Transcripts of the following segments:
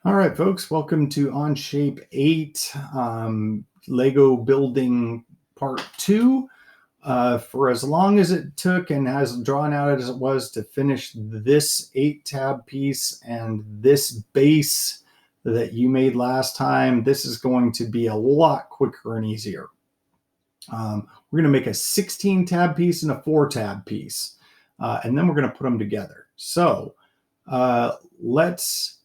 All right, folks, welcome to Onshape 8 Lego building part 2. For as long as it took and as drawn out as it was to finish this 8-tab piece and this base that you made last time, this is going to be a lot quicker and easier. We're going to make a 16-tab piece and a 4-tab piece, and then we're going to put them together. So let's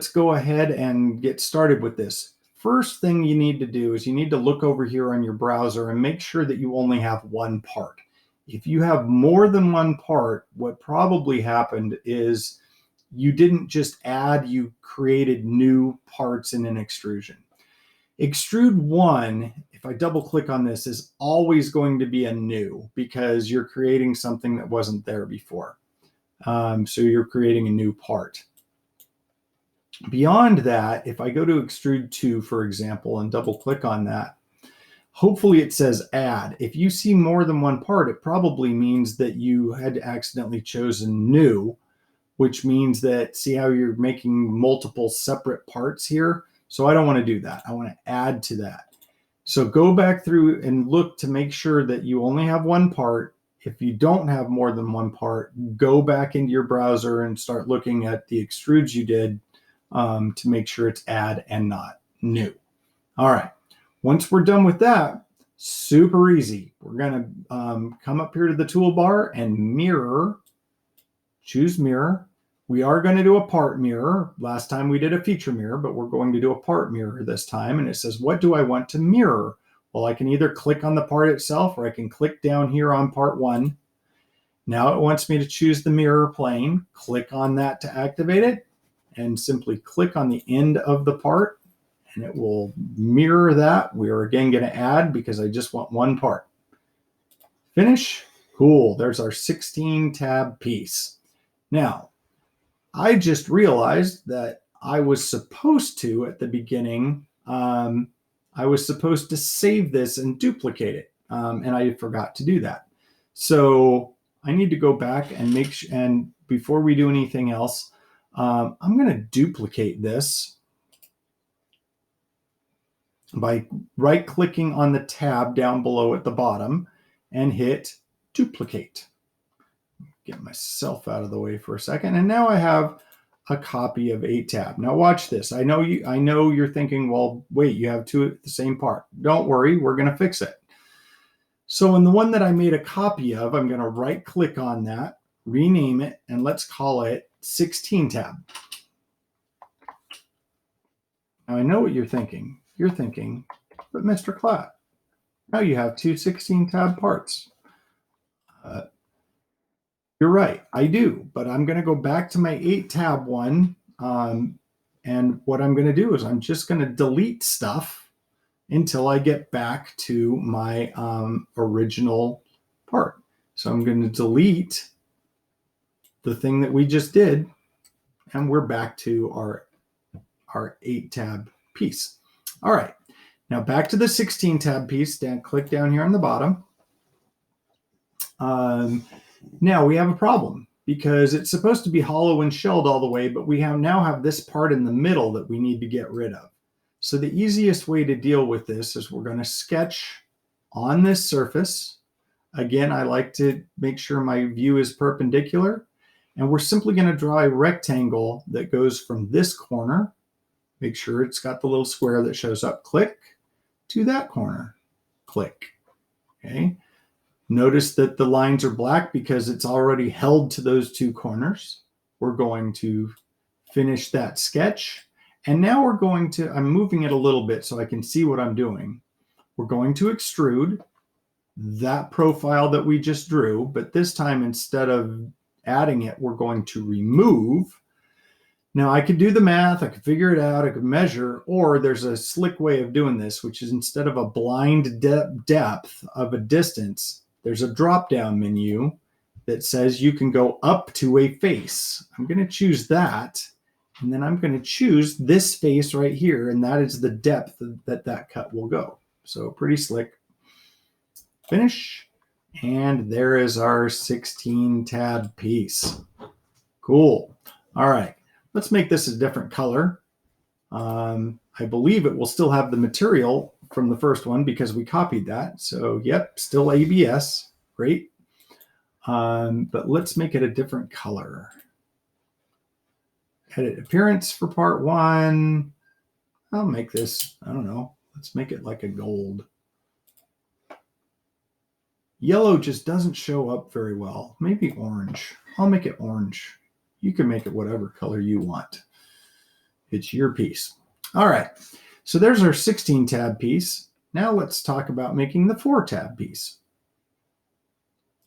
go ahead and get started with this. First thing you need to do is you need to look over here on your browser and make sure that you only have one part. If you have more than one part, what probably happened is you didn't just add, you created new parts in an extrusion. Extrude 1, if I double click on this, is always going to be a new because you're creating something that wasn't there before. So you're creating a new part. Beyond that, if I go to extrude 2, for example, and double click on that, hopefully it says add. If you see more than one part, it probably means that you had accidentally chosen new, which means that, see how you're making multiple separate parts here? So I don't want to do that. I want to add to that. So go back through and look to make sure that you only have one part. If you don't have more than one part, go back into your browser and start looking at the extrudes you did to make sure it's add and not new. All right. Once we're done with that, super easy. We're going to come up here to the toolbar and mirror. Choose mirror. We are going to do a part mirror. Last time we did a feature mirror, but we're going to do a part mirror this time. And it says, what do I want to mirror? Well, I can either click on the part itself or I can click down here on part 1. Now it wants me to choose the mirror plane. Click on that to activate it and simply click on the end of the part and it will mirror that. We are again going to add because I just want one part. Finish. Cool. There's our 16-tab piece. Now, I just realized that I was supposed to, at the beginning, I was supposed to save this and duplicate it, and I forgot to do that. So I need to go back and make sure, and before we do anything else, I'm going to duplicate this by right-clicking on the tab down below at the bottom and hit duplicate. Get myself out of the way for a second. And now I have a copy of 8-tab. Now watch this. I know you're thinking, well, wait, you have two at the same part. Don't worry, we're going to fix it. So in the one that I made a copy of, I'm going to right-click on that, rename it, and let's call it 16-tab. Now I know what you're thinking. You're thinking, but Mr. Klatt, now you have two 16-tab parts. You're right, I do, but I'm going to go back to my 8-tab one, and what I'm going to do is I'm just going to delete stuff until I get back to my original part. So I'm going to delete the thing that we just did, and we're back to our 8-tab piece. All right, now back to the 16-tab piece. Click down here on the bottom. Now we have a problem because it's supposed to be hollow and shelled all the way, but we now have this part in the middle that we need to get rid of. So the easiest way to deal with this is we're going to sketch on this surface. Again, I like to make sure my view is perpendicular, and we're simply going to draw a rectangle that goes from this corner. Make sure it's got the little square that shows up. Click to that corner. Click. Okay. Notice that the lines are black because it's already held to those two corners. We're going to finish that sketch. And now we're going to, I'm moving it a little bit so I can see what I'm doing. We're going to extrude that profile that we just drew, but this time instead of adding it, we're going to remove. Now I could do the math, I could figure it out, I could measure, or there's a slick way of doing this, which is instead of a blind depth of a distance, there's a drop-down menu that says you can go up to a face. I'm going to choose that, and then I'm going to choose this face right here, and that is the depth that cut will go. So pretty slick. Finish, and there is our 16-tab piece. Cool. All right. Let's make this a different color. I believe it will still have the material from the first one because we copied that. So yep, still ABS, great. But let's make it a different color. Edit appearance for part 1. I'll make this, I don't know, let's make it like a gold. Yellow just doesn't show up very well. Maybe orange. I'll make it orange. You can make it whatever color you want. It's your piece. All right, so there's our 16 tab piece. Now let's talk about making the 4 tab piece.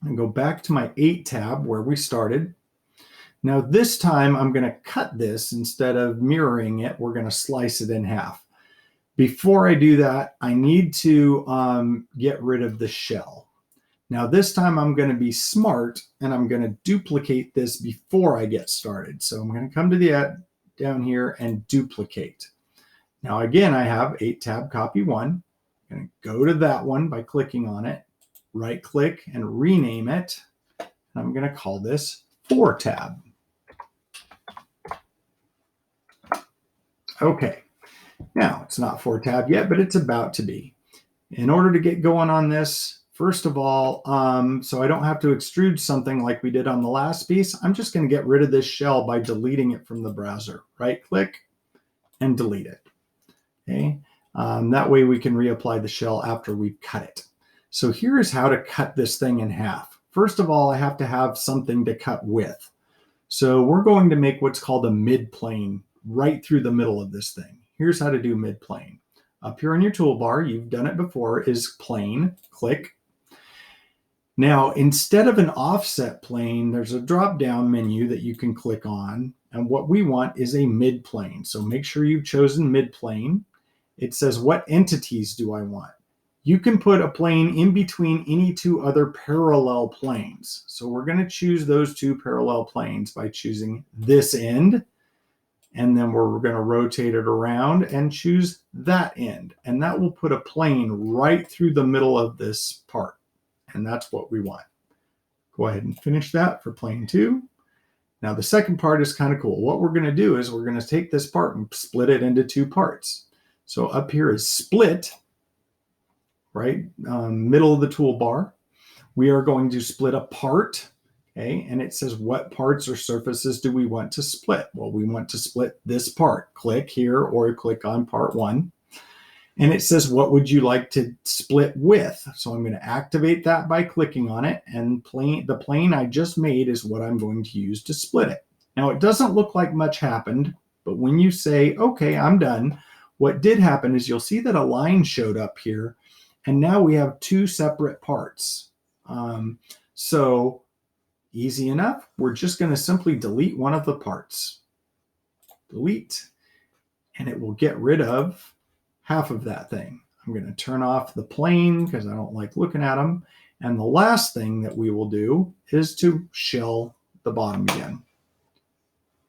And go back to my 8 tab where we started. Now this time I'm going to cut this instead of mirroring it. We're going to slice it in half. Before I do that, I need to get rid of the shell. Now this time I'm going to be smart and I'm going to duplicate this before I get started. So I'm going to come to the down here and duplicate. Now again, I have 8 tab copy 1. I'm going to go to that one by clicking on it, right click and rename it. And I'm going to call this 4 tab. Okay, now it's not 4 tab yet, but it's about to be. In order to get going on this, first of all, so I don't have to extrude something like we did on the last piece, I'm just going to get rid of this shell by deleting it from the browser. Right click and delete it. Okay, that way we can reapply the shell after we've cut it. So here's how to cut this thing in half. First of all, I have to have something to cut with. So we're going to make what's called a mid-plane right through the middle of this thing. Here's how to do mid-plane. Up here in your toolbar, you've done it before, is plane. Click. Now, instead of an offset plane, there's a drop-down menu that you can click on. And what we want is a mid-plane. So make sure you've chosen mid-plane. It says, what entities do I want? You can put a plane in between any 2 other parallel planes. So we're going to choose those 2 parallel planes by choosing this end. And then we're going to rotate it around and choose that end. And that will put a plane right through the middle of this part. And that's what we want. Go ahead and finish that for plane 2. Now the second part is kind of cool. What we're going to do is we're going to take this part and split it into 2 parts. So up here is split, right? Middle of the toolbar. We are going to split a part. Okay, and it says what parts or surfaces do we want to split? Well, we want to split this part. Click here or click on part 1. And it says, what would you like to split with? So I'm going to activate that by clicking on it. And the plane I just made is what I'm going to use to split it. Now, it doesn't look like much happened, but when you say, okay, I'm done, what did happen is you'll see that a line showed up here. And now we have 2 separate parts. So easy enough. We're just going to simply delete one of the parts. Delete. And it will get rid of half of that thing. I'm going to turn off the plane because I don't like looking at them. And the last thing that we will do is to shell the bottom again.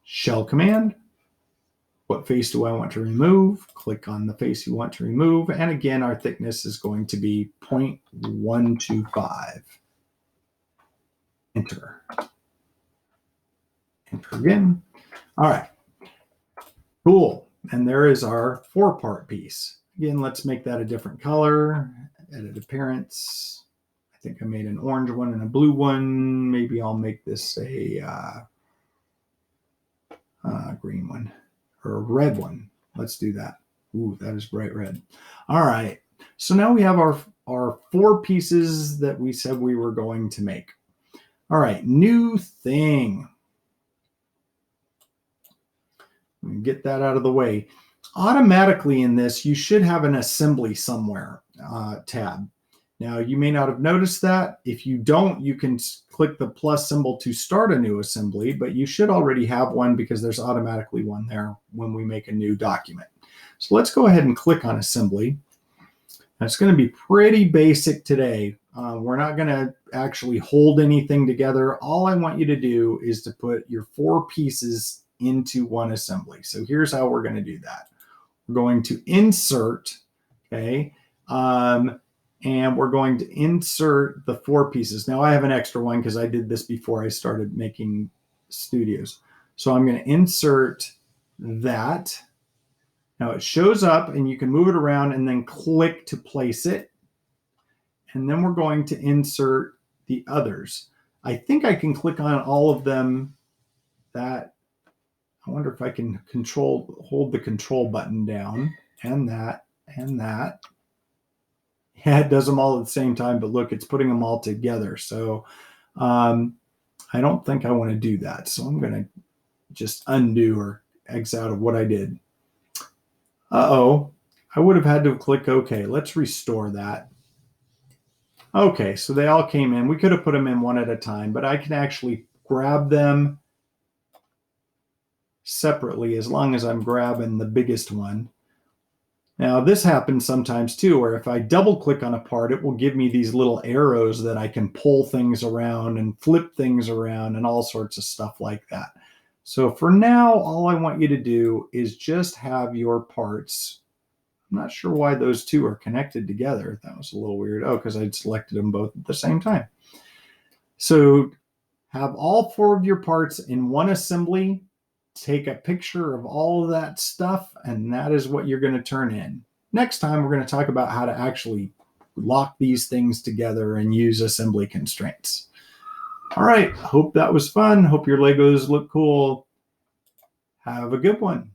Shell command. What face do I want to remove? Click on the face you want to remove. And again, our thickness is going to be 0.125. Enter. Enter again. All right. Cool. And there is our 4-part piece. Again, let's make that a different color. Edit appearance. I think I made an orange one and a blue one. Maybe I'll make this a green one or a red one. Let's do that. Ooh, that is bright red. All right. So now we have our 4 pieces that we said we were going to make. All right, new thing. Get that out of the way. Automatically in this, you should have an assembly somewhere tab. Now, you may not have noticed that. If you don't, you can click the plus symbol to start a new assembly, but you should already have one because there's automatically one there when we make a new document. So let's go ahead and click on assembly. It's going to be pretty basic today. We're not going to actually hold anything together. All I want you to do is to put your 4 pieces into one assembly. So here's how we're going to do that. We're going to insert, okay, and we're going to insert the 4 pieces. Now I have an extra one because I did this before I started making studios. So I'm going to insert that. Now it shows up and you can move it around and then click to place it. And then we're going to insert the others. I think I can click on all of them. That, I wonder if I can hold the control button down, and that, and that. Yeah, it does them all at the same time, but look, it's putting them all together. So I don't think I want to do that. So I'm going to just undo or X out of what I did. Uh-oh, I would have had to click OK. Let's restore that. Okay, so they all came in. We could have put them in one at a time, but I can actually grab them separately as long as I'm grabbing the biggest one. Now this happens sometimes too, where if I double click on a part, it will give me these little arrows that I can pull things around and flip things around and all sorts of stuff like that. So for now, all I want you to do is just have your parts. I'm not sure why those two are connected together. That was a little weird. Oh, because I'd selected them both at the same time. So have all 4 of your parts in one assembly. Take a picture of all of that stuff, and that is what you're going to turn in. Next time, we're going to talk about how to actually lock these things together and use assembly constraints. All right, hope that was fun. Hope your Legos look cool. Have a good one.